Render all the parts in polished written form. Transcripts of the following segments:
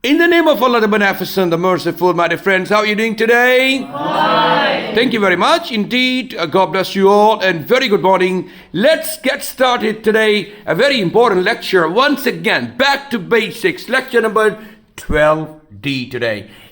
In the name of Allah, the Beneficent, the Merciful, my dear friends, how are you doing today? Fine. Thank you very much. Indeed, God bless you all and very good morning. Let's get started today. A very important lecture. Once again, back to basics. Lecture number 12D today.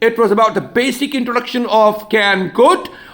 it was about the basic introduction of can, could,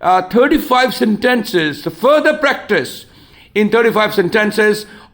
35 sentences, the further practice in 35 sentences.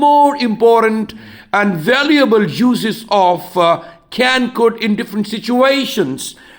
more important and valuable uses of can, could in different situations.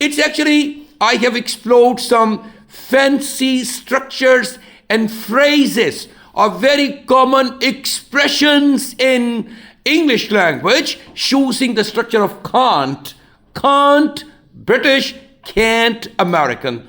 it's actually I have explored some fancy structures and phrases of very common expressions in English language using the structure of can't, British, can't, American.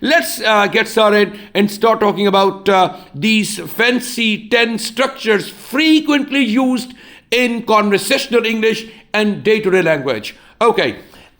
Let's get started and start talking about these fancy 10 structures frequently used in conversational English and day-to-day language. Okay,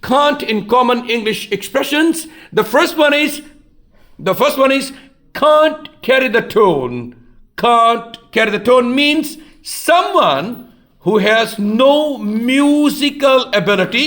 can't in common English expressions. The first one is can't carry the tone. Can't carry the tone means someone who has no musical ability.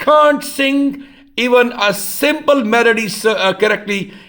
Can't sing even a simple melody correctly.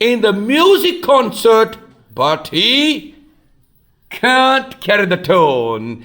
in the music concert but he can't carry the tone.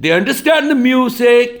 They understand the music.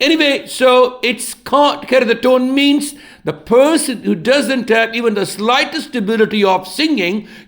Anyway, so it's can't carry the tone means the person who doesn't have even the slightest ability of singing,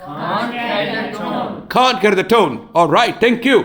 Can't carry the tone. Can't carry the tone. All right, thank you.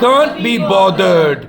Can't be bothered.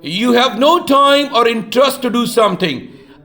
you have no time or interest to do something.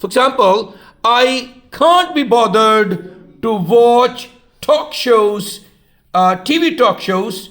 For example, I can't be bothered to watch talk shows, TV talk shows.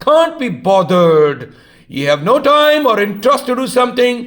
Can't be bothered. You have no time or interest to do something.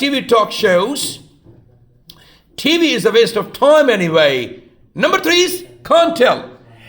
TV talk shows. TV is a waste of time anyway. Number 3 is can't tell.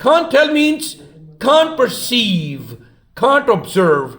can't tell means can't perceive, can't observe.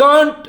Can't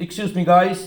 Excuse me guys.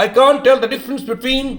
I can't tell the difference between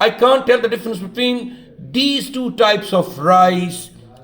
I can't tell the difference between these 2 types of rice.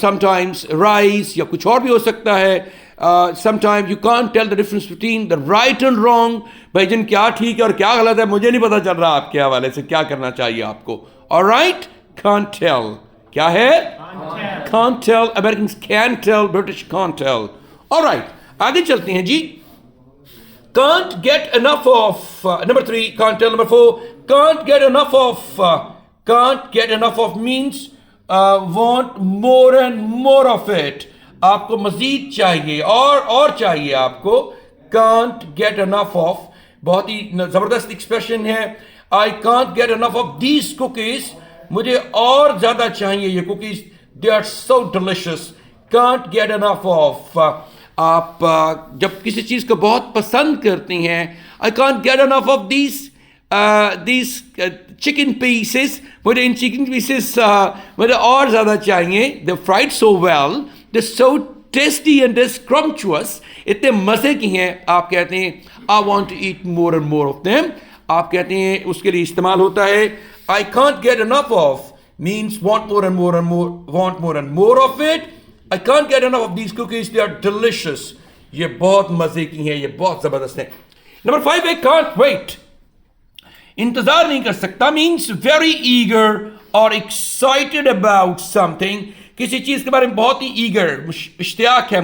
sometimes rice یا کچھ اور بھی ہو سکتا ہے. Sometimes you can't tell the difference between the right and wrong. بھائی جن کیا ٹھیک ہے اور کیا غلط ہے مجھے نہیں پتا چل رہا آپ کے حوالے سے کیا کرنا چاہیے آپ کو. Alright, can't tell. کیا ہے؟ Can't tell. Americans can't tell. British can't tell. Alright, آگے چلتے ہیں جی. Can't get enough of. Number 3, can't tell. Number 4, can't get enough of. Can't get enough of means want more and more of it. آپ کو مزید چاہیے اور چاہیے آپ کو. Can't get enough of بہت ہی زبردست ایکسپریشن ہے. I can't get enough of these cookies. مجھے اور زیادہ چاہیے یہ cookies. They are so delicious. Can't get enough of. آپ جب کسی چیز کو بہت پسند کرتے ہیں I can't get enough of these chicken pieces. مجھے ان chicken pieces مجھے اور زیادہ چاہیے. They're fried so well. They're so tasty and they're scrumptious. اتنے مزے کی ہیں. آپ کہتے ہیں I want to eat more and more of them. آپ کہتے ہیں اس کے لیے استعمال ہوتا ہے I can't get enough of means want more and more and more, want more and more of it. I can't get enough of these cookies. They are delicious. یہ بہت مزے کی ہیں. یہ بہت زبردست ہیں. Number 5, I can't wait. انتظار نہیں کر سکتا means very eager or excited about something. کسی چیز کے بارے میں بہت ہی ایگر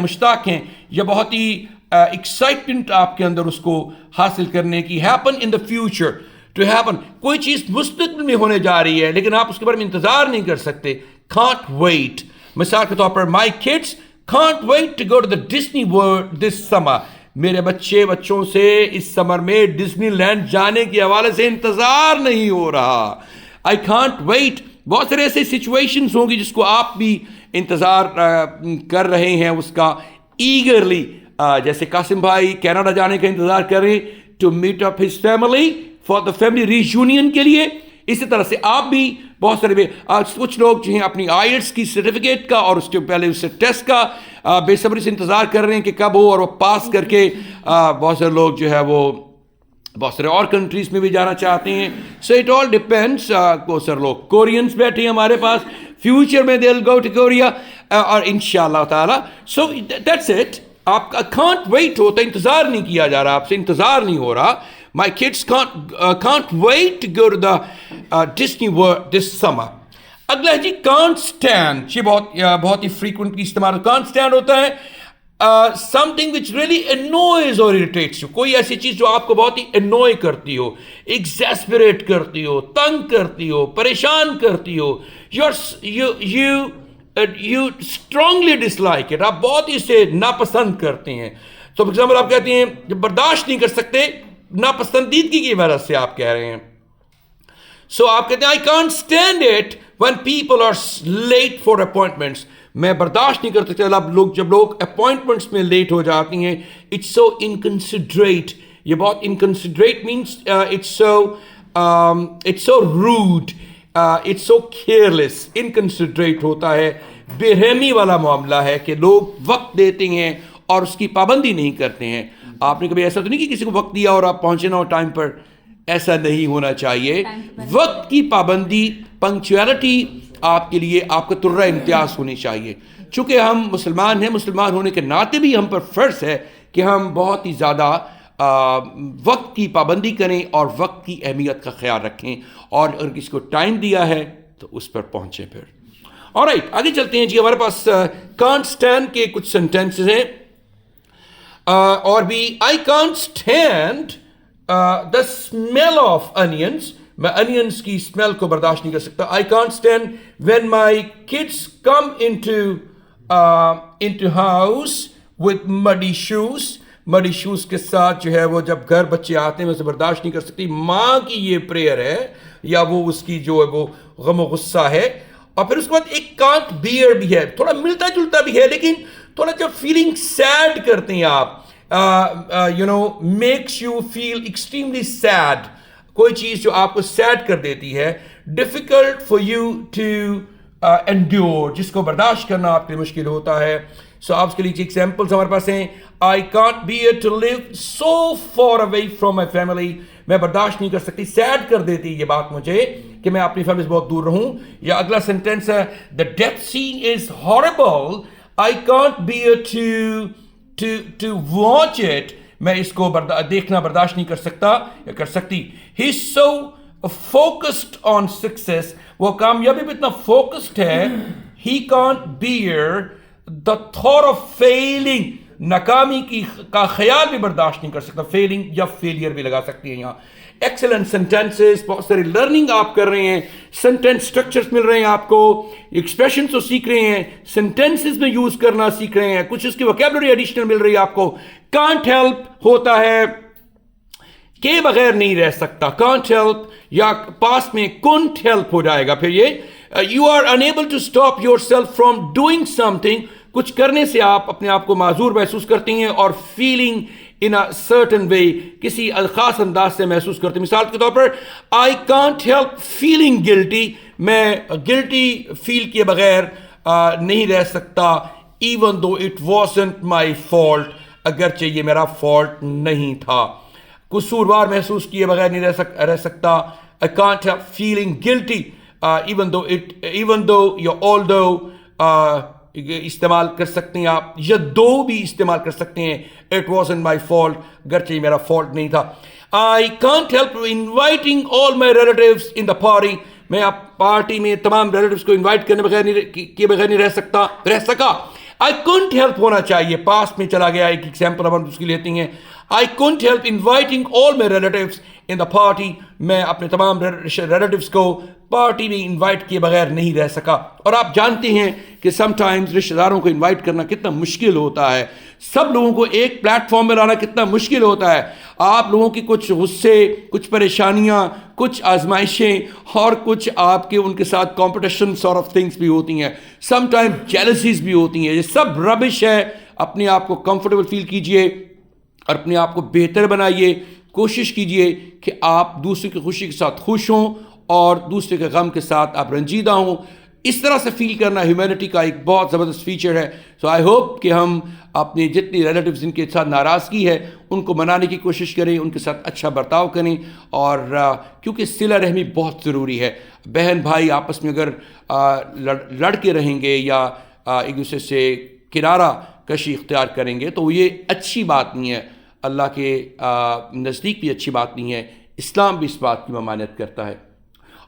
مشتاق ہیں یا بہت ہی ایکسائٹمنٹ آپ کے اندر اس کو حاصل کرنے کی. happen in the future, to happen. کوئی چیز مستقبل میں ہونے جا رہی ہے لیکن آپ اس کے بارے میں انتظار نہیں کر سکتے. can't wait. مثال کے طور پر my kids can't wait to go to the Disney World this summer. میرے بچوں سے اس سمر میں ڈزنی لینڈ جانے کے حوالے سے انتظار نہیں ہو رہا. I can't wait. بہت سارے ایسے سچویشنز ہوں گی جس کو آپ بھی انتظار کر رہے ہیں اس کا ایگرلی. جیسے قاسم بھائی کینیڈا جانے کا انتظار کر رہے ہیں to meet up his family for the family reunion کے لیے. اسی طرح سے آپ بھی بہت سارے کچھ لوگ جو ہیں اپنی IELTS کی سرٹیفکیٹ کا اور اس کے پہلے اس سے ٹیسٹ کا بے صبری سے انتظار کر رہے ہیں کہ کب ہو اور وہ پاس کر کے بہت سارے لوگ جو ہے وہ بہت سارے اور کنٹریز میں بھی جانا چاہتے ہیں. So it all depends. بہت سارے لوگ کورینس بیٹھے ہیں ہمارے پاس. فیوچر میں دے ول گو ٹو کوریا اور ان شاء اللہ تعالیٰ. So that's it. آپ کا کانٹ ویٹ ہوتا ہے. انتظار نہیں کیا جا رہا آپ سے. انتظار نہیں ہو رہا. My kids can't wait to go to the Disney World this summer. اگلا جی can't stand. یہ بہت ہی frequently استعمال. can't stand ہوتا ہے something which really annoys or irritates you. کوئی ایسی چیز جو آپ کو بہت ہی annoy کرتی ہو, exasperate کرتی ہو, تنگ کرتی ہو, پریشان کرتی ہو. You strongly dislike it. آپ بہت ہی اسے ناپسند کرتے ہیں. So for example آپ کہتے ہیں جب برداشت نہیں کر سکتے ناپسندیدگی کی وجہ سے آپ کہہ رہے ہیں. So آپ کہتے ہیں I can't stand it when people are late for appointments. میں برداشت نہیں کر سکتا جب لوگ اپوائنٹمنٹس میں لیٹ ہو جاتی ہیں. It's so inconsiderate. یہ بہت inconsiderate means it's so rude. It's so careless. Inconsiderate ہوتا ہے بے رحمی والا معاملہ ہے کہ لوگ وقت دیتے ہیں اور اس کی پابندی نہیں کرتے ہیں. آپ نے کبھی ایسا تو نہیں کہ کسی کو وقت دیا اور آپ پہنچے نہ ہو ٹائم پر. ایسا نہیں ہونا چاہیے. وقت کی پابندی پنکچویلٹی آپ کے لیے آپ کا طرہ امتیاز ہونی چاہیے. چونکہ ہم مسلمان ہیں, مسلمان ہونے کے ناطے بھی ہم پر فرض ہے کہ ہم بہت ہی زیادہ وقت کی پابندی کریں اور وقت کی اہمیت کا خیال رکھیں اور اگر کسی کو ٹائم دیا ہے تو اس پر پہنچیں. پھر آلرائٹ آگے چلتے ہیں جی. ہمارے پاس کانٹ اسٹینڈ کے کچھ سینٹینسز ہیں اور بھی. I can't stand the smell of onions. میں انینس کی اسمیل کو برداشت نہیں کر سکتا. I can't stand when my kids come into house with muddy shoes. Muddy shoes کے ساتھ جو ہے وہ جب گھر بچے آتے ہیں میں اسے برداشت نہیں کر سکتی. ماں کی یہ پریئر ہے یا وہ اس کی جو ہے وہ غم و غصہ ہے. اور پھر اس کے بعد ایک کانٹ بیئر بھی ہے, تھوڑا ملتا جلتا بھی ہے لیکن تھوڑا جب فیلنگ سیڈ کرتے ہیں آپ, makes you feel extremely sad. کوئی چیز جو آپ کو سیڈ کر دیتی ہے. Difficult for you to endure, جس کو برداشت کرنا آپ کے لیے مشکل ہوتا ہے. سو آپ کے لیے ایگزامپلس ہمارے پاس ہیں. I can't bear to live so far away from my family. میں برداشت نہیں کر سکتی, سیڈ کر دیتی یہ بات مجھے کہ میں اپنی فیملی سے بہت دور رہوں. یا اگلا سینٹینس ہے the death scene is horrible, I can't bear to watch it. میں اس کو دیکھنا برداشت نہیں کر سکتا یا کر سکتی. He's so focused on success, وہ کامیابی پہ اتنا فوکسڈ ہے. He can't bear the thought of failing, ناکامی کا خیال بھی برداشت نہیں کر سکتا. فیلنگ یا فیلئر بھی لگا سکتی ہیں یہاں. ایکسلنٹ سینٹینسز, بہت ساری لرننگ آپ کر رہے ہیں, سینٹینس اسٹرکچرز مل رہے ہیں آپ کو, ایکسپریشنز تو سیکھ رہے ہیں, سینٹینسز میں یوز کرنا سیکھ رہے ہیں, کچھ اس کی ووکیبلری ایڈیشنل مل رہی ہے آپ کو. کانٹ ہیلپ ہوتا ہے کے بغیر نہیں رہ سکتا, کانٹ ہیلپ یا پاسٹ میں کنٹ ہیلپ ہو جائے گا. پھر یہ you are unable to stop yourself from doing something, کچھ کرنے سے آپ اپنے آپ کو معذور محسوس کرتی ہیں, اور feeling in a certain way, کسی خاص انداز سے محسوس کرتے ہیں. مثال کے طور پر I can't help feeling guilty, میں guilty feel کیے بغیر نہیں رہ سکتا, even though it wasn't my fault, اگرچہ یہ میرا فالٹ نہیں تھا. قصوروار محسوس کیے بغیر نہیں رہ سکتا. I can't help feeling guilty, even though یا although استعمال کر سکتے ہیں آپ, یا دو بھی استعمال کر سکتے ہیں. It wasn't my fault, گرچہ یہ میرا فالٹ نہیں تھا. I can't help inviting all my relatives in the party, میں آپ پارٹی میں تمام ریلیٹیوز کو انوائٹ کرنے بغیر نہیں رہ سکا. I couldn't help ہونا چاہیے, پاسٹ میں چلا گیا. ایک ایگزامپل ہم اس کی لیتے ہیں. I couldn't help inviting all my relatives in the party, میں اپنے تمام ریلیٹیوز کو پارٹی میں انوائٹ کیے بغیر نہیں رہ سکا. اور آپ جانتے ہیں کہ سم ٹائمز رشتہ داروں کو انوائٹ کرنا کتنا مشکل ہوتا ہے, سب لوگوں کو ایک پلیٹ فارم میں لانا کتنا مشکل ہوتا ہے. آپ لوگوں کی کچھ غصے, کچھ پریشانیاں, کچھ آزمائشیں, اور کچھ آپ کے ان کے ساتھ کمپٹیشن سارٹ آف تھنگس بھی ہوتی ہیں, سم ٹائم جیلسیز بھی ہوتی ہیں. یہ سب ربش ہے. اپنے آپ کو کمفرٹیبل فیل کیجئے اور اپنے آپ کو بہتر بنائیے. کوشش کیجئے کہ آپ دوسرے کی خوشی کے ساتھ خوش ہوں اور دوسرے کے غم کے ساتھ آپ رنجیدہ ہوں. اس طرح سے فیل کرنا ہیومینٹی کا ایک بہت زبردست فیچر ہے. سو آئی ہوپ کہ ہم اپنے جتنی ریلیٹیوز جن کے ساتھ ناراضگی ہے ان کو منانے کی کوشش کریں, ان کے ساتھ اچھا برتاؤ کریں. اور کیونکہ صلہ رحمی بہت ضروری ہے. بہن بھائی آپس میں اگر لڑ کے رہیں گے یا ایک دوسرے سے کنارہ کشی اختیار کریں گے تو یہ اچھی بات نہیں ہے, اللہ کے نزدیک بھی اچھی بات نہیں ہے. اسلام بھی اس بات کی ممانعت کرتا ہے.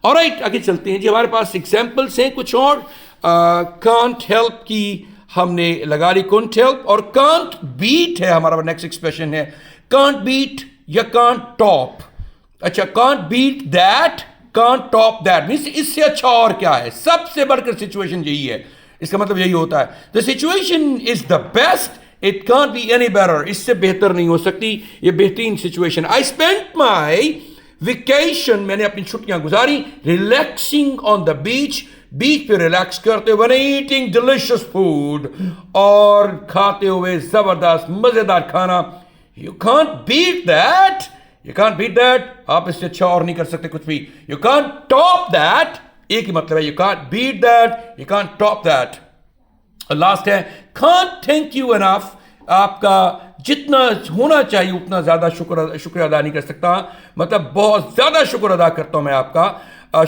آلرائٹ, آگے چلتے ہیں جی. ہمارے پاس ایگزامپلس ہیں کچھ اور. کانٹ ہیلپ کی ہم نے لگا لی کونٹ ہیلپ, اور کانٹ بیٹ ہے ہمارا نیکسٹ ایکسپریشن ہے. کانٹ بیٹ یا کانٹ ٹاپ. اچھا, can't beat that, can't top that means اس سے اچھا اور کیا ہے, سب سے بڑھ کر سچویشن یہی ہے. اس کا مطلب یہی ہوتا ہے the situation is the best, it can't be any better, اس سے بہتر نہیں ہو سکتی, یہ بہترین situation. I spent my vacation, میں نے اپنی چھٹیاں گزاری relaxing on the beach, بیچ پہ ریلیکس کرتے ہوئے, when eating delicious food, اور کھاتے ہوئے زبردست مزیدار کھانا. You can't beat that, you can't beat that, آپ اس سے اچھا اور نہیں کر سکتے کچھ بھی. You can't top that, ایک ہی مطلب ہے, you can't beat that, you can't top that. Last ہے can't thank you enough, آپ کا جتنا ہونا چاہیے اتنا زیادہ شکر ادا نہیں کر سکتا, مطلب بہت زیادہ شکر ادا کرتا ہوں میں آپ کا,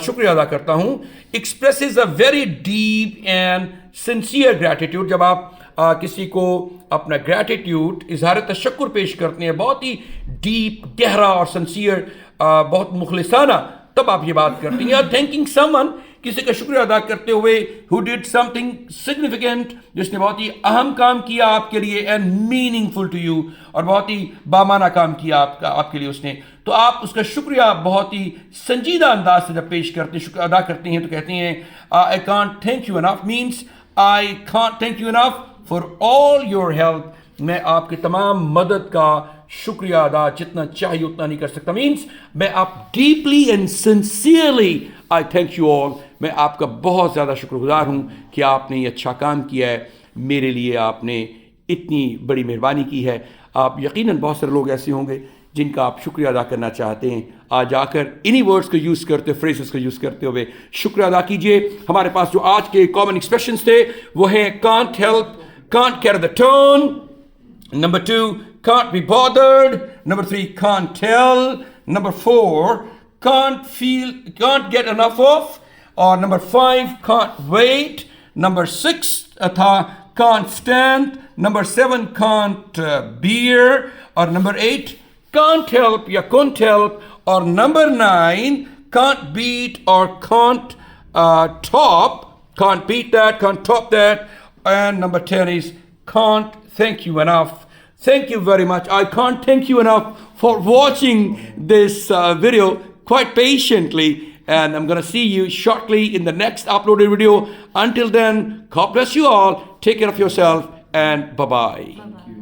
شکریہ ادا کرتا ہوں. expresses a very deep and sincere gratitude, جب آپ کسی کو اپنا گریٹیٹیوڈ اظہار تشکر پیش کرتے ہیں بہت ہی ڈیپ, گہرا اور سنسیئر, بہت مخلصانہ, تب آپ یہ بات کرتے ہیں. thanking someone, کسی کا شکریہ ادا کرتے ہوئے who did something significant, جس نے بہت ہی اہم کام کیا آپ کے لیے, and meaningful to you, اور بہت ہی بامانہ کام کیا آپ کے لیے اس نے, تو آپ اس کا شکریہ بہت ہی سنجیدہ انداز سے جب پیش کرتے ہیں, شکریہ ادا کرتے ہیں, تو کہتے ہیں I can't thank you enough means I can't thank you enough for all your help, میں آپ کے تمام مدد کا شکریہ ادا جتنا چاہیے اتنا نہیں کر سکتا. مینس میں آپ deeply and sincerely I thank you all, میں آپ کا بہت زیادہ شکر گزار ہوں کہ آپ نے یہ اچھا کام کیا ہے میرے لیے, آپ نے اتنی بڑی مہربانی کی ہے. آپ یقیناً بہت سارے لوگ ایسے ہوں گے جن کا آپ شکریہ ادا کرنا چاہتے ہیں. آج آ کر انہی ورڈز کو یوز کرتے, فریزز کو یوز کرتے ہوئے شکریہ ادا کیجئے. ہمارے پاس جو آج کے کامن ایکسپریشنز تھے وہ ہیں can't help, can't carry the tone, number 2 can't be bothered, number 3 can't tell, number 4 can't get enough of. Or number 5, can't wait. Number 6, can't stand. Number 7, can't bear. Or number 8, can't help, ya couldn't help. Or number 9, can't beat or can't top. Can't beat that, can't top that. And number 10 is can't thank you enough. Thank you very much. I can't thank you enough for watching this video quite patiently. And I'm going to see you shortly in the next uploaded video. Until then, God bless you all. Take care of yourself and bye-bye.